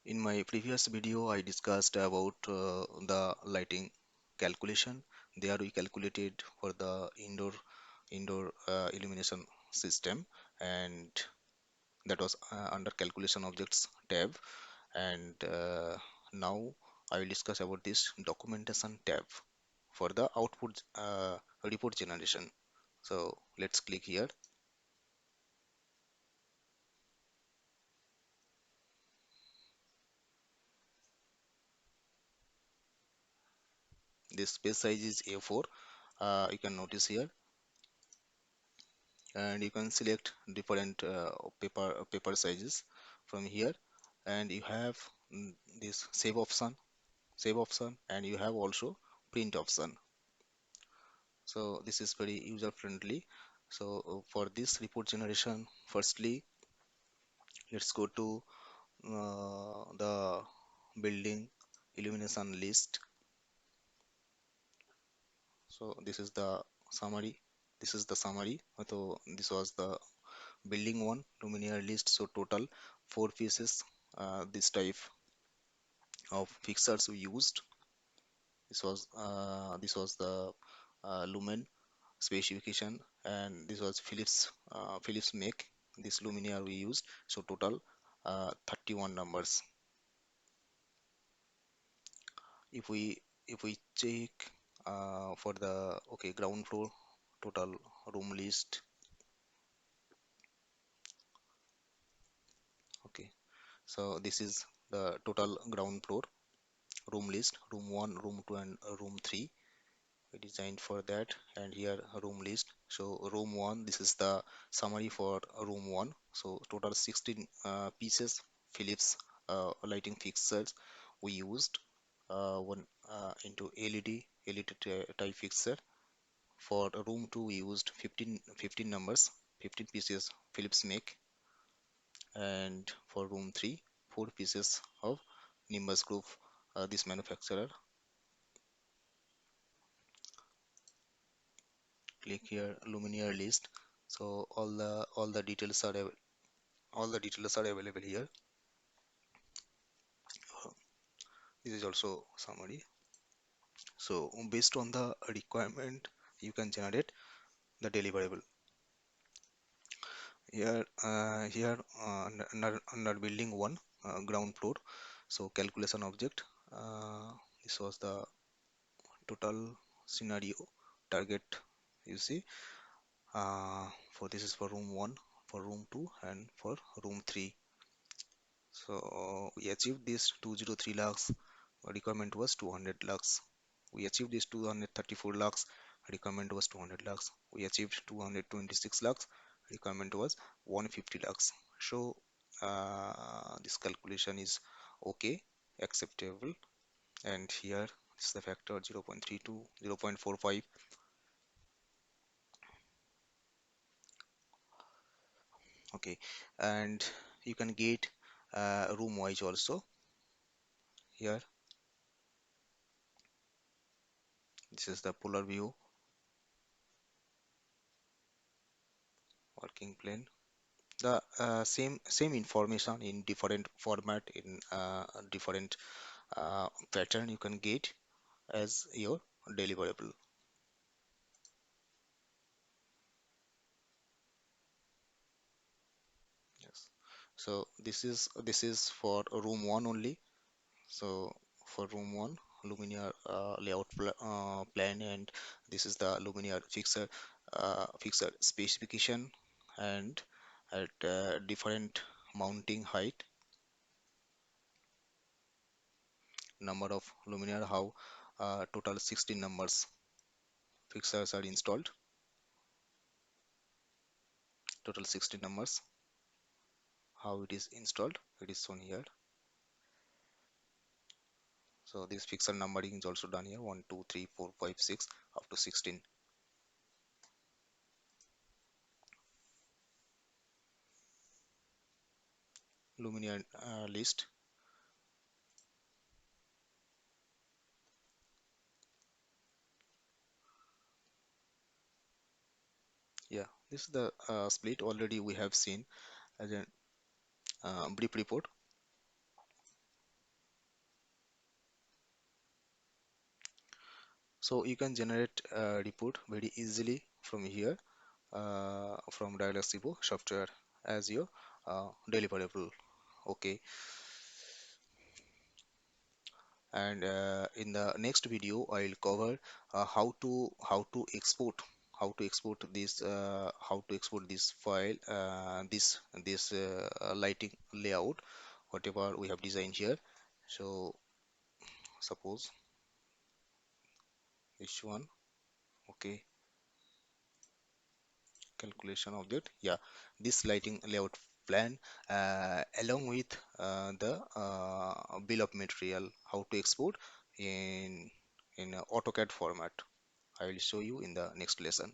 In my previous video, I discussed about the lighting calculation. There we calculated for the indoor illumination system, and that was under calculation objects tab. And now I will discuss about this documentation tab for the output report generation. So let's click here. This page size is A4. You can notice here, and you can select different paper sizes from here, and you have this save option, and you have also print option. So this is very user friendly. So for this report generation, firstly let's go to the building illumination list. So this is the summary. So this was the building one luminaire list. So total four pieces, this type of fixtures we used. This was the lumen specification, and this was Philips make this luminaire we used. So total 31 numbers. If we check for the ground floor total room list. Okay, so this is the total ground floor room list: room 1, room 2, and room 3. We designed for that. And here room list. So room 1, this is the summary for room 1. So total 16 pieces Philips lighting fixtures we used, one into LED type fixture. For room 2 we used 15 numbers, 15 pieces Philips make. And for room 3, 4 pieces of Nimbus Group, this manufacturer. Click here luminaire list. So all the details are available here. This is also summary. So based on the requirement, you can generate the deliverable. Here under building 1, ground floor. So calculation object. This was the total scenario target, you see. For this is for room 1, for room 2, and for room 3. So we achieved this 203 lakhs. Requirement was 200 lakhs. We achieved this 234 lakhs. Requirement was 200 lakhs. We achieved 226 lakhs. Requirement was 150 lakhs. So this calculation is okay, acceptable. And here is the factor 0.32, 0.45. Okay, and you can get room wise also. Here this is the polar view, working plane. The same information in different format, in different pattern you can get as your deliverable. Yes. So this is for room 1 only. So for room 1, luminaire layout plan, and this is the luminaire fixer specification, and at different mounting height, number of luminaire, how total 16 numbers fixtures are installed, total 16 numbers. How it is installed, it is shown here. So this fixture numbering is also done here: 1 2 3 4 5 6 up to 16. Luminaire list. Yeah, this is the split already we have seen as a brief report. So you can generate a report very easily from here, from DIALUX Evo software as your deliverable. Okay, and in the next video I'll cover how to export this file, this lighting layout whatever we have designed here. So suppose this one. Okay, calculation object, yeah, this lighting layout plan, along with the bill of material, how to export in AutoCAD format. I will show you in the next lesson.